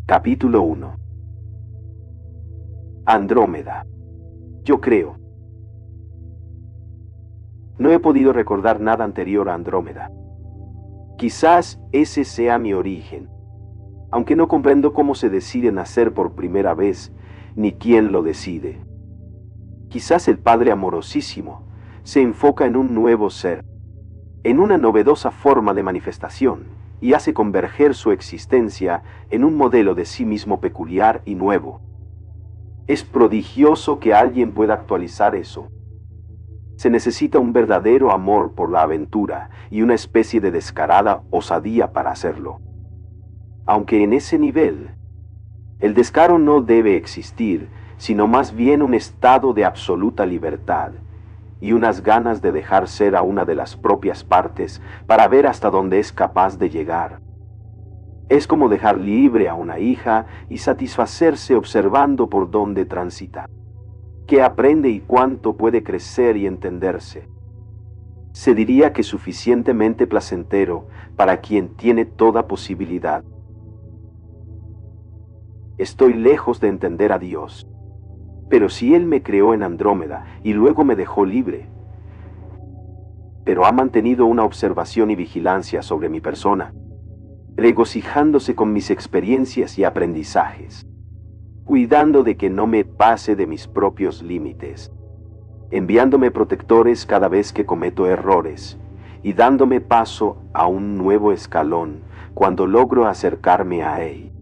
Capítulo 1. Andrómeda. Yo creo. No he podido recordar nada anterior a Andrómeda. Quizás ese sea mi origen, aunque no comprendo cómo se decide nacer por primera vez, ni quién lo decide. Quizás el Padre amorosísimo se enfoca en un nuevo ser, en una novedosa forma de manifestación, y hace converger su existencia en un modelo de sí mismo peculiar y nuevo. Es prodigioso que alguien pueda actualizar eso. Se necesita un verdadero amor por la aventura y una especie de descarada osadía para hacerlo. Aunque en ese nivel, el descaro no debe existir, sino más bien un estado de absoluta libertad y unas ganas de dejar ser a una de las propias partes para ver hasta dónde es capaz de llegar. Es como dejar libre a una hija y satisfacerse observando por dónde transita, qué aprende y cuánto puede crecer y entenderse. Se diría que suficientemente placentero para quien tiene toda posibilidad. Estoy lejos de entender a Dios, pero si Él me creó en Andrómeda y luego me dejó libre, pero ha mantenido una observación y vigilancia sobre mi persona, regocijándose con mis experiencias y aprendizajes, cuidando de que no me pase de mis propios límites, enviándome protectores cada vez que cometo errores y dándome paso a un nuevo escalón cuando logro acercarme a Él.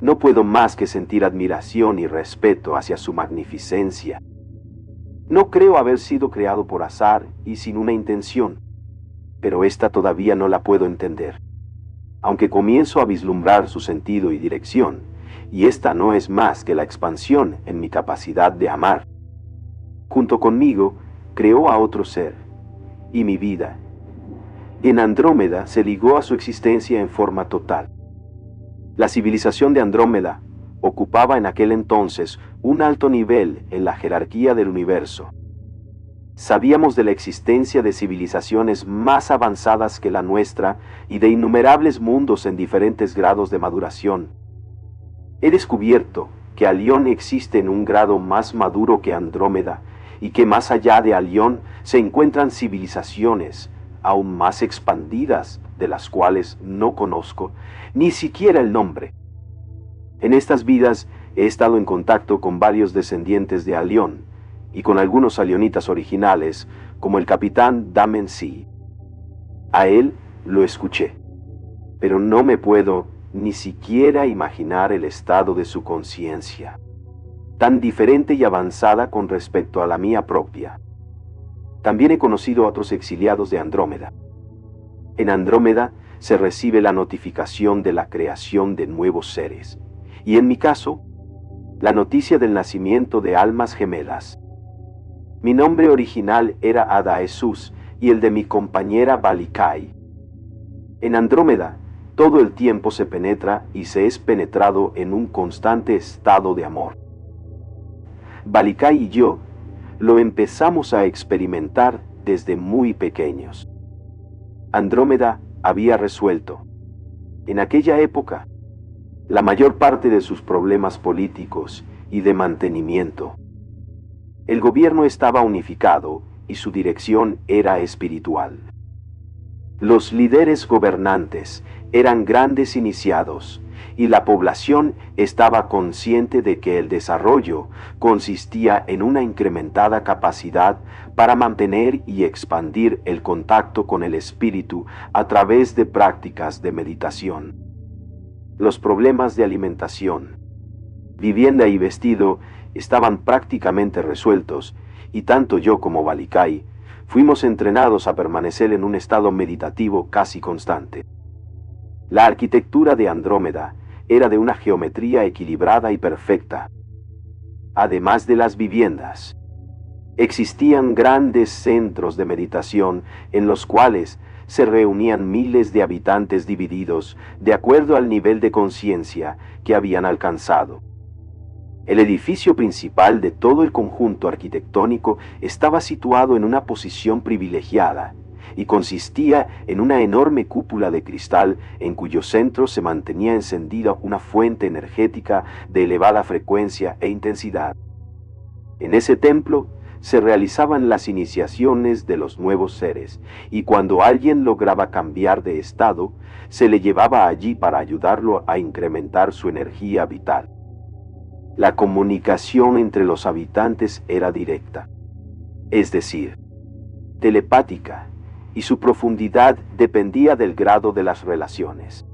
No puedo más que sentir admiración y respeto hacia su magnificencia. No creo haber sido creado por azar y sin una intención, pero esta todavía no la puedo entender, aunque comienzo a vislumbrar su sentido y dirección, y esta no es más que la expansión en mi capacidad de amar. Junto conmigo, creó a otro ser, y mi vida, en Andrómeda, se ligó a su existencia en forma total. La civilización de Andrómeda ocupaba en aquel entonces un alto nivel en la jerarquía del universo. Sabíamos de la existencia de civilizaciones más avanzadas que la nuestra y de innumerables mundos en diferentes grados de maduración. He descubierto que Alión existe en un grado más maduro que Andrómeda y que más allá de Alión se encuentran civilizaciones aún más expandidas, de las cuales no conozco ni siquiera el nombre. En estas vidas he estado en contacto con varios descendientes de Alión y con algunos alionitas originales, como el capitán Damen Si. A él lo escuché, pero no me puedo ni siquiera imaginar el estado de su conciencia, tan diferente y avanzada con respecto a la mía propia. También he conocido a otros exiliados de Andrómeda. En Andrómeda se recibe la notificación de la creación de nuevos seres, y en mi caso, la noticia del nacimiento de almas gemelas. Mi nombre original era Adaesus y el de mi compañera Balikai. En Andrómeda, todo el tiempo se penetra y se es penetrado en un constante estado de amor. Balikai y yo lo empezamos a experimentar desde muy pequeños. Andrómeda había resuelto, en aquella época, la mayor parte de sus problemas políticos y de mantenimiento. El gobierno estaba unificado y su dirección era espiritual. Los líderes gobernantes eran grandes iniciados y la población estaba consciente de que el desarrollo consistía en una incrementada capacidad para mantener y expandir el contacto con el espíritu a través de prácticas de meditación. Los problemas de alimentación, vivienda y vestido estaban prácticamente resueltos, y tanto yo como Balikai fuimos entrenados a permanecer en un estado meditativo casi constante. La arquitectura de Andrómeda era de una geometría equilibrada y perfecta. Además de las viviendas, existían grandes centros de meditación en los cuales se reunían miles de habitantes divididos de acuerdo al nivel de conciencia que habían alcanzado. El edificio principal de todo el conjunto arquitectónico estaba situado en una posición privilegiada y consistía en una enorme cúpula de cristal en cuyo centro se mantenía encendida una fuente energética de elevada frecuencia e intensidad. En ese templo se realizaban las iniciaciones de los nuevos seres, y cuando alguien lograba cambiar de estado, se le llevaba allí para ayudarlo a incrementar su energía vital. La comunicación entre los habitantes era directa, es decir, telepática, y su profundidad dependía del grado de las relaciones.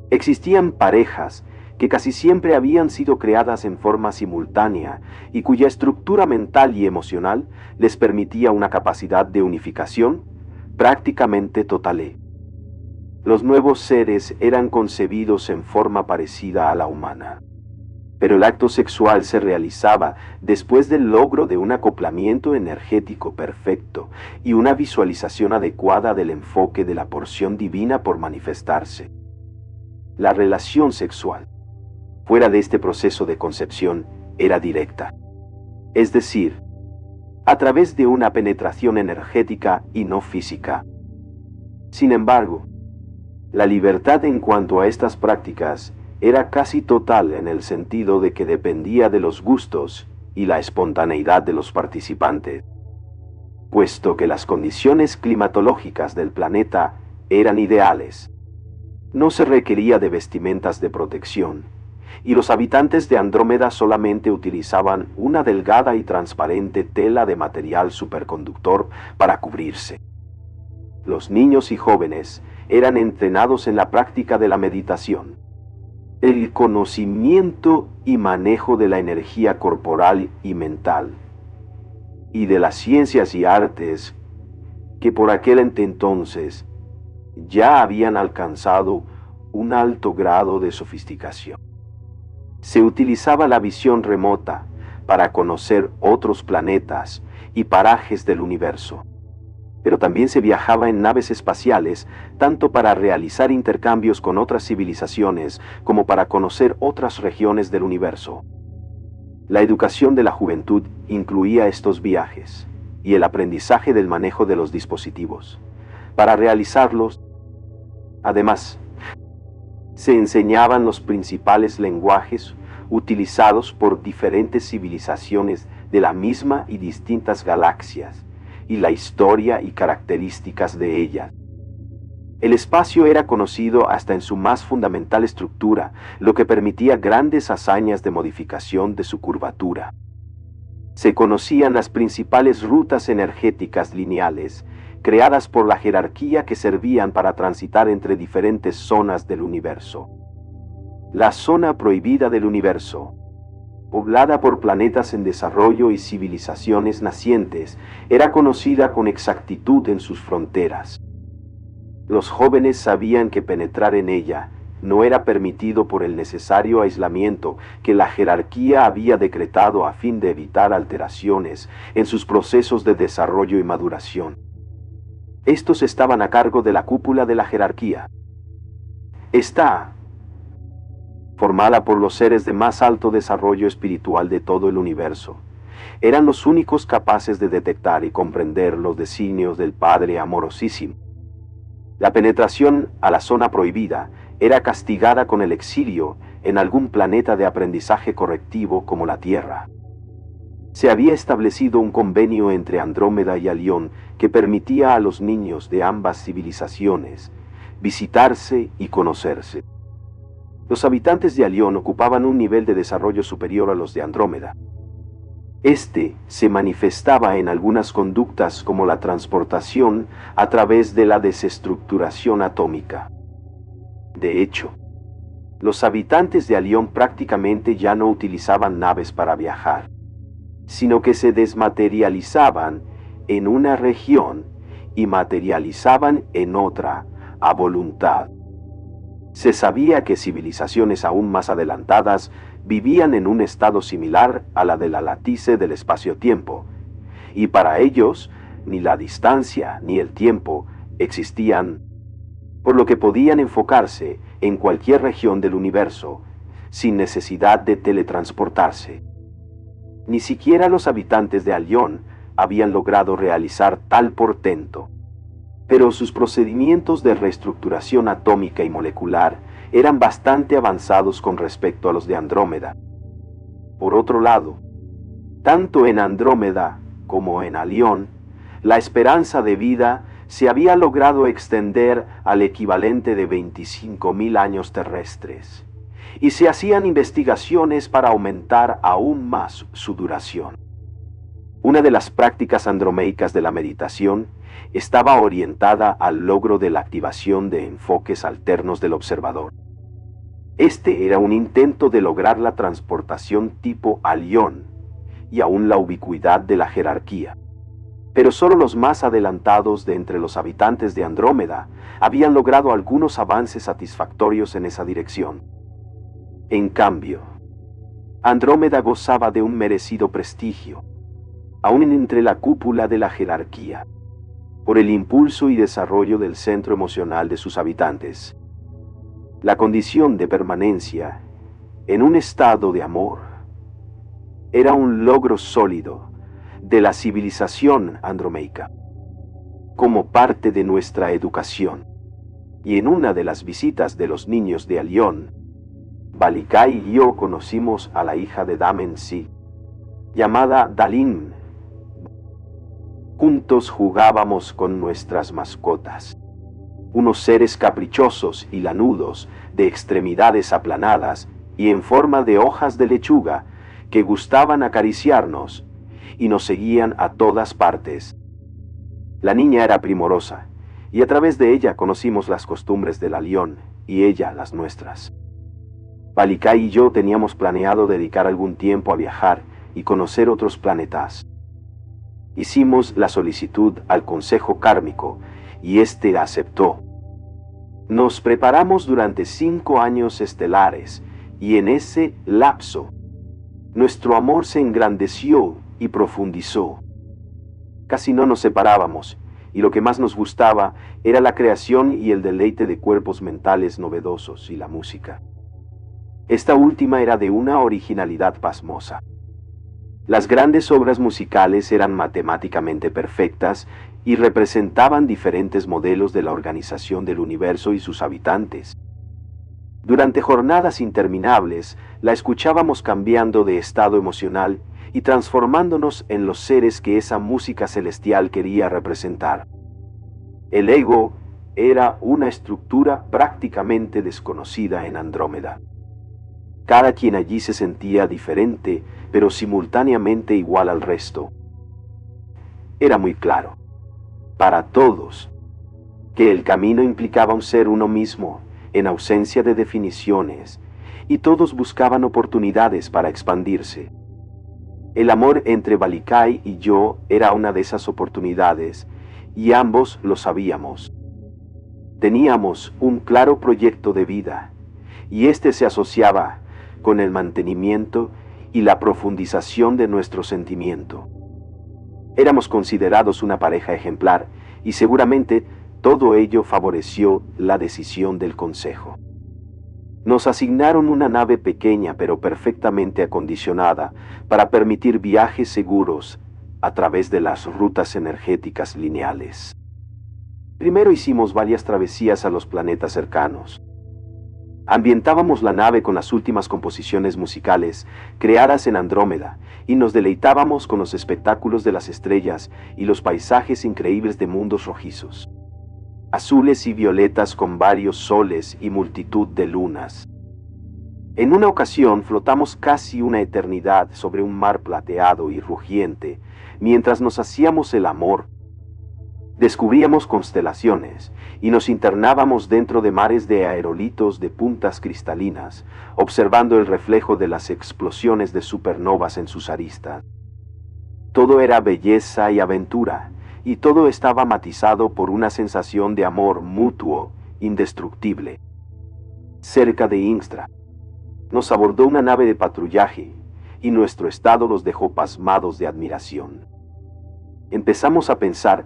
Existían parejas que casi siempre habían sido creadas en forma simultánea y cuya estructura mental y emocional les permitía una capacidad de unificación prácticamente total. Los nuevos seres eran concebidos en forma parecida a la humana, pero el acto sexual se realizaba después del logro de un acoplamiento energético perfecto y una visualización adecuada del enfoque de la porción divina por manifestarse. La relación sexual, fuera de este proceso de concepción, era directa, es decir, a través de una penetración energética y no física. Sin embargo, la libertad en cuanto a estas prácticas era casi total en el sentido de que dependía de los gustos y la espontaneidad de los participantes, puesto que las condiciones climatológicas del planeta eran ideales. No se requería de vestimentas de protección, y los habitantes de Andrómeda solamente utilizaban una delgada y transparente tela de material superconductor para cubrirse. Los niños y jóvenes eran entrenados en la práctica de la meditación, el conocimiento y manejo de la energía corporal y mental, y de las ciencias y artes que por aquel entonces ya habían alcanzado un alto grado de sofisticación. Se utilizaba la visión remota para conocer otros planetas y parajes del universo, pero también se viajaba en naves espaciales tanto para realizar intercambios con otras civilizaciones como para conocer otras regiones del universo. La educación de la juventud incluía estos viajes y el aprendizaje del manejo de los dispositivos. Para realizarlos, además, se enseñaban los principales lenguajes utilizados por diferentes civilizaciones de la misma y distintas galaxias, y la historia y características de ellas. El espacio era conocido hasta en su más fundamental estructura, lo que permitía grandes hazañas de modificación de su curvatura. Se conocían las principales rutas energéticas lineales, creadas por la jerarquía que servían para transitar entre diferentes zonas del universo. La zona prohibida del universo, poblada por planetas en desarrollo y civilizaciones nacientes, era conocida con exactitud en sus fronteras. Los jóvenes sabían que penetrar en ella no era permitido por el necesario aislamiento que la jerarquía había decretado a fin de evitar alteraciones en sus procesos de desarrollo y maduración. Estos estaban a cargo de la cúpula de la jerarquía. Está formada por los seres de más alto desarrollo espiritual de todo el universo. Eran los únicos capaces de detectar y comprender los designios del Padre amorosísimo. La penetración a la zona prohibida era castigada con el exilio en algún planeta de aprendizaje correctivo como la Tierra. Se había establecido un convenio entre Andrómeda y Alión que permitía a los niños de ambas civilizaciones visitarse y conocerse. Los habitantes de Alión ocupaban un nivel de desarrollo superior a los de Andrómeda. Este se manifestaba en algunas conductas como la transportación a través de la desestructuración atómica. De hecho, los habitantes de Alión prácticamente ya no utilizaban naves para viajar, sino que se desmaterializaban en una región y materializaban en otra a voluntad. Se sabía que civilizaciones aún más adelantadas vivían en un estado similar a la de la latice del espacio-tiempo, y para ellos ni la distancia ni el tiempo existían, por lo que podían enfocarse en cualquier región del universo sin necesidad de teletransportarse. Ni siquiera los habitantes de Alión habían logrado realizar tal portento. pero sus procedimientos de reestructuración atómica y molecular eran bastante avanzados con respecto a los de Andrómeda. Por otro lado, tanto en Andrómeda como en Alión, la esperanza de vida se había logrado extender al equivalente de 25.000 años terrestres, y se hacían investigaciones para aumentar aún más su duración. Una de las prácticas andromeicas de la meditación estaba orientada al logro de la activación de enfoques alternos del observador. Este era un intento de lograr la transportación tipo Alión y aún la ubicuidad de la jerarquía. Pero solo los más adelantados de entre los habitantes de Andrómeda habían logrado algunos avances satisfactorios en esa dirección. En cambio, Andrómeda gozaba de un merecido prestigio, aún entre la cúpula de la jerarquía, por el impulso y desarrollo del centro emocional de sus habitantes. La condición de permanencia en un estado de amor era un logro sólido de la civilización andromeica, como parte de nuestra educación. Y en una de las visitas de los niños de Alión, Balikai y yo conocimos a la hija de Damensi, llamada Dalin. Juntos jugábamos con nuestras mascotas, unos seres caprichosos y lanudos de extremidades aplanadas y en forma de hojas de lechuga que gustaban acariciarnos y nos seguían a todas partes. La niña era primorosa y a través de ella conocimos las costumbres del Alión y ella las nuestras. Balikai y yo teníamos planeado dedicar algún tiempo a viajar y conocer otros planetas. Hicimos la solicitud al Consejo Kármico y éste aceptó. Nos preparamos durante 5 años estelares y en ese lapso nuestro amor se engrandeció y profundizó. Casi no nos separábamos y lo que más nos gustaba era la creación y el deleite de cuerpos mentales novedosos y la música. Esta última era de una originalidad pasmosa. Las grandes obras musicales eran matemáticamente perfectas y representaban diferentes modelos de la organización del universo y sus habitantes. Durante jornadas interminables, la escuchábamos cambiando de estado emocional y transformándonos en los seres que esa música celestial quería representar. El ego era una estructura prácticamente desconocida en Andrómeda. Cada quien allí se sentía diferente, pero simultáneamente igual al resto. Era muy claro, para todos, que el camino implicaba un ser uno mismo, en ausencia de definiciones, y todos buscaban oportunidades para expandirse. El amor entre Balikai y yo era una de esas oportunidades, y ambos lo sabíamos. Teníamos un claro proyecto de vida, y este se asociaba con el mantenimiento y la profundización de nuestro sentimiento. Éramos considerados una pareja ejemplar, y seguramente todo ello favoreció la decisión del Consejo. Nos asignaron una nave pequeña pero perfectamente acondicionada para permitir viajes seguros a través de las rutas energéticas lineales. Primero hicimos varias travesías a los planetas cercanos. Ambientábamos la nave con las últimas composiciones musicales creadas en Andrómeda y nos deleitábamos con los espectáculos de las estrellas y los paisajes increíbles de mundos rojizos, azules y violetas con varios soles y multitud de lunas. En una ocasión flotamos casi una eternidad sobre un mar plateado y rugiente mientras nos hacíamos el amor. Descubríamos constelaciones y nos internábamos dentro de mares de aerolitos de puntas cristalinas, observando el reflejo de las explosiones de supernovas en sus aristas. Todo era belleza y aventura, y todo estaba matizado por una sensación de amor mutuo, indestructible. Cerca de Instra, nos abordó una nave de patrullaje, y nuestro estado los dejó pasmados de admiración. Empezamos a pensar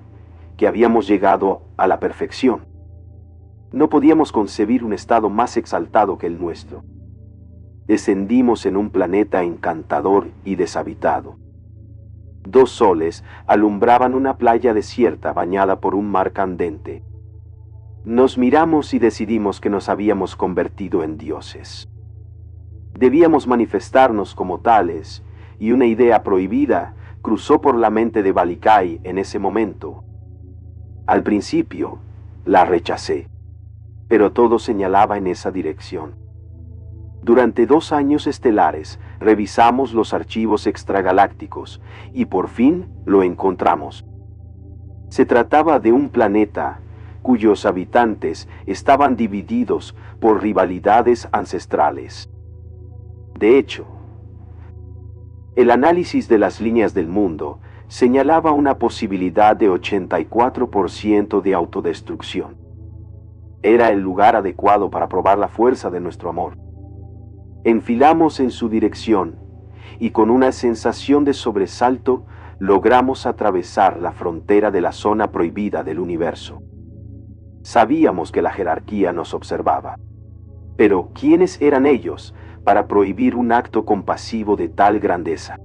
que habíamos llegado a la perfección. No podíamos concebir un estado más exaltado que el nuestro. Descendimos en un planeta encantador y deshabitado. 2 soles alumbraban una playa desierta bañada por un mar candente. Nos miramos y decidimos que nos habíamos convertido en dioses. Debíamos manifestarnos como tales, y una idea prohibida cruzó por la mente de Balikai en ese momento. Al principio, la rechacé, pero todo señalaba en esa dirección. Durante 2 años estelares revisamos los archivos extragalácticos y por fin lo encontramos. Se trataba de un planeta cuyos habitantes estaban divididos por rivalidades ancestrales. De hecho, el análisis de las líneas del mundo señalaba una posibilidad de 84% de autodestrucción. Era el lugar adecuado para probar la fuerza de nuestro amor. Enfilamos en su dirección y con una sensación de sobresalto logramos atravesar la frontera de la zona prohibida del universo. Sabíamos que la jerarquía nos observaba, pero ¿quiénes eran ellos para prohibir un acto compasivo de tal grandeza?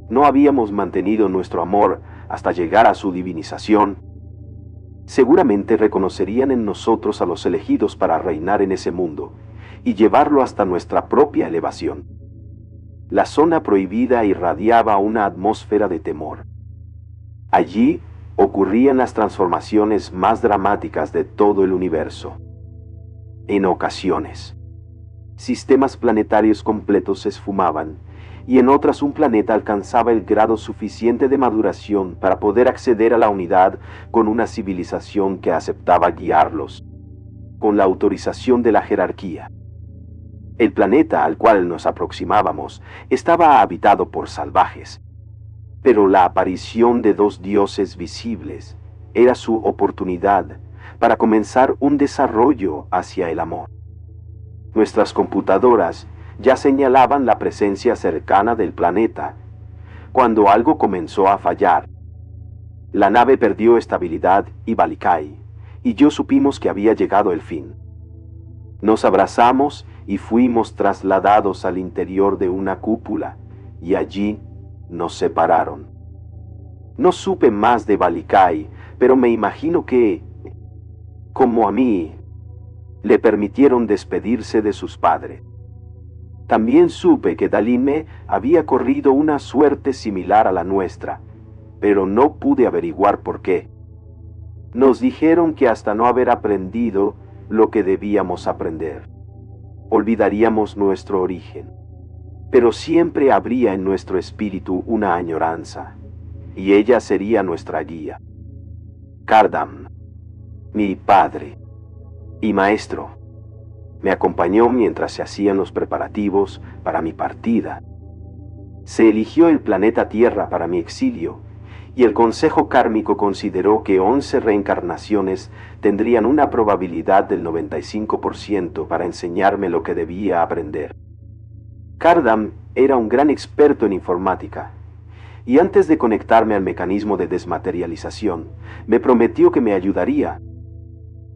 No habíamos mantenido nuestro amor hasta llegar a su divinización. Seguramente reconocerían en nosotros a los elegidos para reinar en ese mundo y llevarlo hasta nuestra propia elevación. La zona prohibida irradiaba una atmósfera de temor. Allí ocurrían las transformaciones más dramáticas de todo el universo. En ocasiones, sistemas planetarios completos se esfumaban, y en otras un planeta alcanzaba el grado suficiente de maduración para poder acceder a la unidad con una civilización que aceptaba guiarlos, con la autorización de la jerarquía. El planeta al cual nos aproximábamos estaba habitado por salvajes, pero la aparición de 2 dioses visibles era su oportunidad para comenzar un desarrollo hacia el amor. Nuestras computadoras ya señalaban la presencia cercana del planeta, cuando algo comenzó a fallar. La nave perdió estabilidad y Balikai y yo supimos que había llegado el fin. Nos abrazamos y fuimos trasladados al interior de una cúpula, y allí nos separaron. No supe más de Balikai, pero me imagino que, como a mí, le permitieron despedirse de sus padres. También supe que Dalime había corrido una suerte similar a la nuestra, pero no pude averiguar por qué. Nos dijeron que hasta no haber aprendido lo que debíamos aprender, olvidaríamos nuestro origen, pero siempre habría en nuestro espíritu una añoranza, y ella sería nuestra guía. Cardam, mi padre y maestro, me acompañó mientras se hacían los preparativos para mi partida. Se eligió el planeta Tierra para mi exilio, y el Consejo Kármico consideró que 11 reencarnaciones tendrían una probabilidad del 95% para enseñarme lo que debía aprender. Cardam era un gran experto en informática, y antes de conectarme al mecanismo de desmaterialización, me prometió que me ayudaría.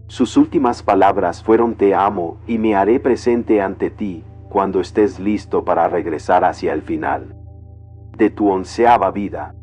Sus últimas palabras fueron: te amo y me haré presente ante ti cuando estés listo para regresar hacia el final de tu 11ª vida.